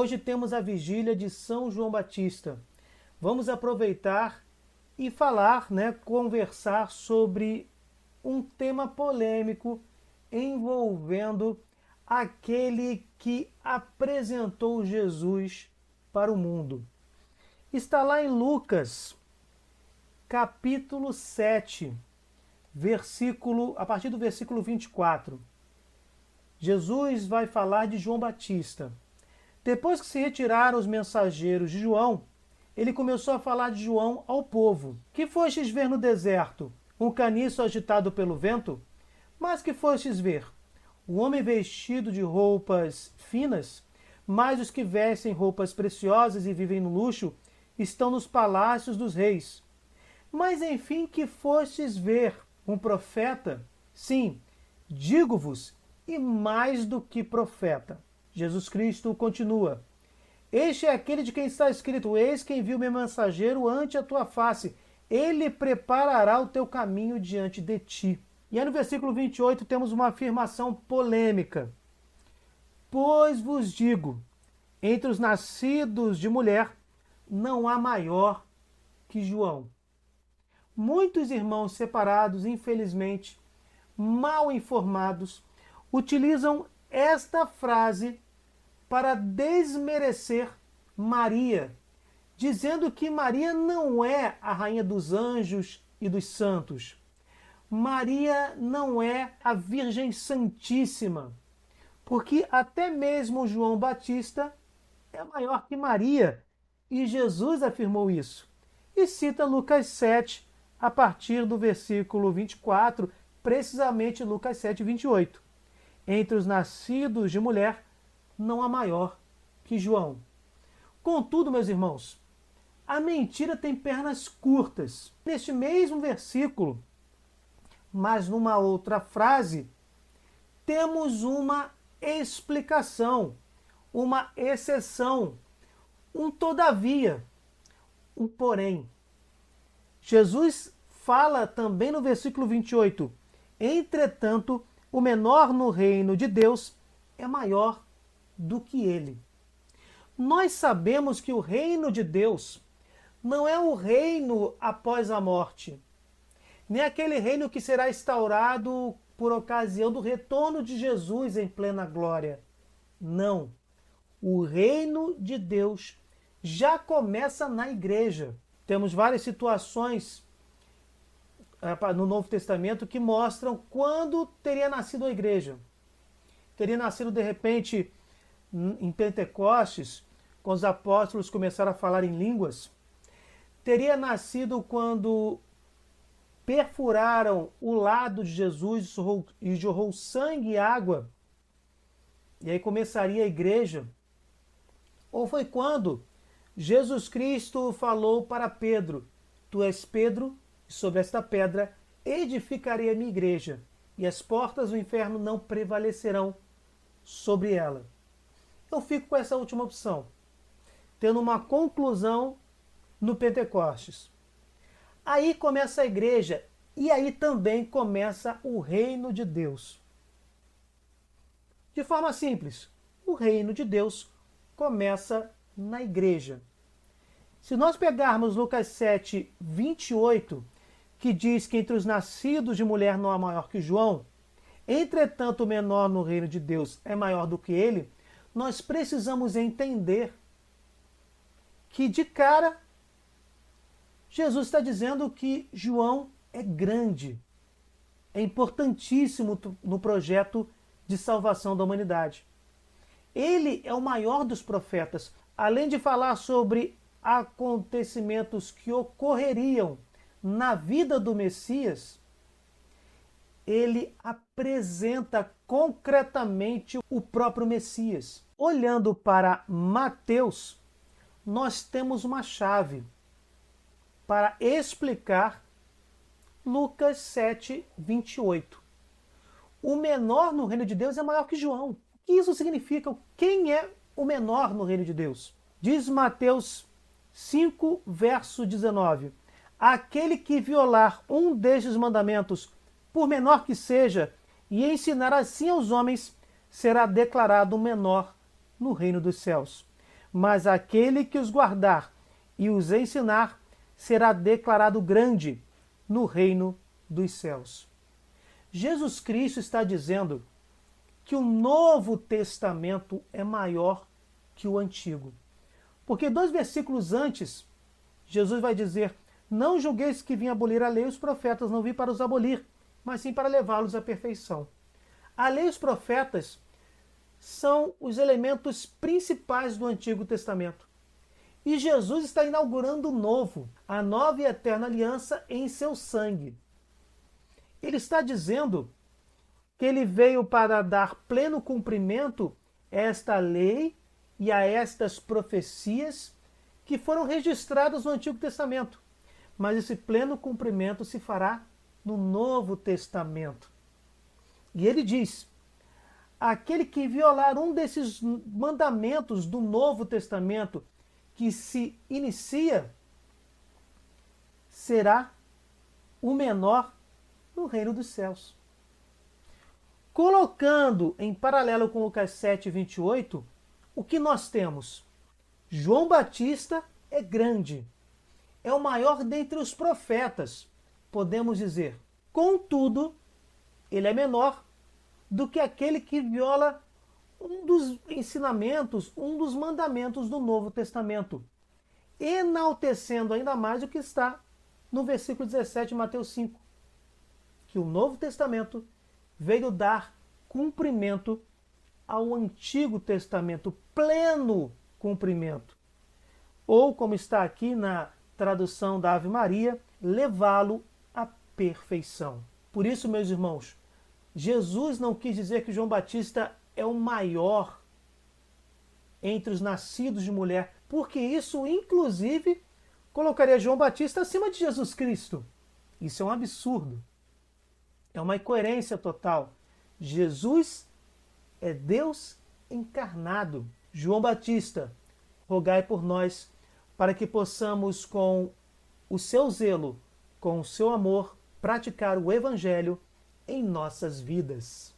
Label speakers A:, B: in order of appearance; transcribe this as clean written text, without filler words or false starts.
A: Hoje temos a vigília de São João Batista. Vamos aproveitar e falar, conversar sobre um tema polêmico envolvendo aquele que apresentou Jesus para o mundo. Está lá em Lucas, capítulo 7, a partir do versículo 24. Jesus vai falar de João Batista. Depois que se retiraram os mensageiros de João, ele começou a falar de João ao povo. Que fostes ver no deserto? Um caniço agitado pelo vento? Mas que fostes ver? Um homem vestido de roupas finas? Mas os que vestem roupas preciosas e vivem no luxo estão nos palácios dos reis. Mas enfim, que fostes ver? Um profeta? Sim, digo-vos, e mais do que profeta. Jesus Cristo continua: este é aquele de quem está escrito: eis que envio meu mensageiro ante a tua face, ele preparará o teu caminho diante de ti. E aí no versículo 28 temos uma afirmação polêmica. Pois vos digo, entre os nascidos de mulher, não há maior que João. Muitos irmãos separados, infelizmente, mal informados, utilizam esta frase para desmerecer Maria, dizendo que Maria não é a rainha dos anjos e dos santos. Maria não é a Virgem Santíssima, porque até mesmo João Batista é maior que Maria, e Jesus afirmou isso. E cita Lucas 7, a partir do versículo 24, precisamente Lucas 7, 28. Entre os nascidos de mulher, não há maior que João. Contudo, meus irmãos, a mentira tem pernas curtas. Neste mesmo versículo, mas numa outra frase, temos uma explicação, uma exceção, um todavia, um porém. Jesus fala também no versículo 28, entretanto, o menor no reino de Deus é maior do que ele. Nós sabemos que o reino de Deus não é o reino após a morte, nem aquele reino que será instaurado por ocasião do retorno de Jesus em plena glória. Não. O reino de Deus já começa na igreja. Temos várias situações no Novo Testamento que mostram quando teria nascido a igreja. Teria nascido de repente em Pentecostes, quando os apóstolos começaram a falar em línguas. Teria nascido quando perfuraram o lado de Jesus e jorrou sangue e água, e aí começaria a igreja. Ou foi quando Jesus Cristo falou para Pedro: tu és Pedro, e sobre esta pedra edificarei a minha igreja, e as portas do inferno não prevalecerão sobre ela. Eu fico com essa última opção, tendo uma conclusão no Pentecostes. Aí começa a igreja, e aí também começa o reino de Deus. De forma simples, o reino de Deus começa na igreja. Se nós pegarmos Lucas 7, 28, que diz que entre os nascidos de mulher não há maior que João, entretanto o menor no reino de Deus é maior do que ele, nós precisamos entender que de cara Jesus está dizendo que João é grande, é importantíssimo no projeto de salvação da humanidade. Ele é o maior dos profetas. Além de falar sobre acontecimentos que ocorreriam na vida do Messias, ele apresenta concretamente o próprio Messias. Olhando para Mateus, nós temos uma chave para explicar Lucas 7, 28. O menor no reino de Deus é maior que João. O que isso significa? Quem é o menor no reino de Deus? Diz Mateus 5, verso 19. Aquele que violar um destes mandamentos, por menor que seja, e ensinar assim aos homens, será declarado menor no reino dos céus. mas aquele que os guardar e os ensinar será declarado grande no reino dos céus. Jesus Cristo está dizendo que o Novo Testamento é maior que o Antigo. Porque 2 versículos antes, Jesus vai dizer: não julgueis que vim abolir a lei e os profetas, não vim para os abolir, mas sim para levá-los à perfeição. A lei e os profetas são os elementos principais do Antigo Testamento. E Jesus está inaugurando o novo, a nova e eterna aliança em seu sangue. Ele está dizendo que ele veio para dar pleno cumprimento a esta lei e a estas profecias que foram registradas no Antigo Testamento. Mas esse pleno cumprimento se fará no Novo Testamento. E ele diz: aquele que violar um desses mandamentos do Novo Testamento que se inicia, será o menor no reino dos céus. Colocando em paralelo com Lucas 7, 28, o que nós temos? João Batista é grande, é o maior dentre os profetas, podemos dizer. Contudo, ele é menor do que aquele que viola um dos ensinamentos, um dos mandamentos do Novo Testamento, enaltecendo ainda mais o que está no versículo 17 de Mateus 5, que o Novo Testamento veio dar cumprimento ao Antigo Testamento, pleno cumprimento. Ou, como está aqui na tradução da Ave Maria, levá-lo à perfeição. Por isso, meus irmãos, Jesus não quis dizer que João Batista é o maior entre os nascidos de mulher, porque isso, inclusive, colocaria João Batista acima de Jesus Cristo. Isso é um absurdo. É uma incoerência total. Jesus é Deus encarnado. João Batista, rogai por nós, para que possamos, com o seu zelo, com o seu amor, praticar o Evangelho em nossas vidas.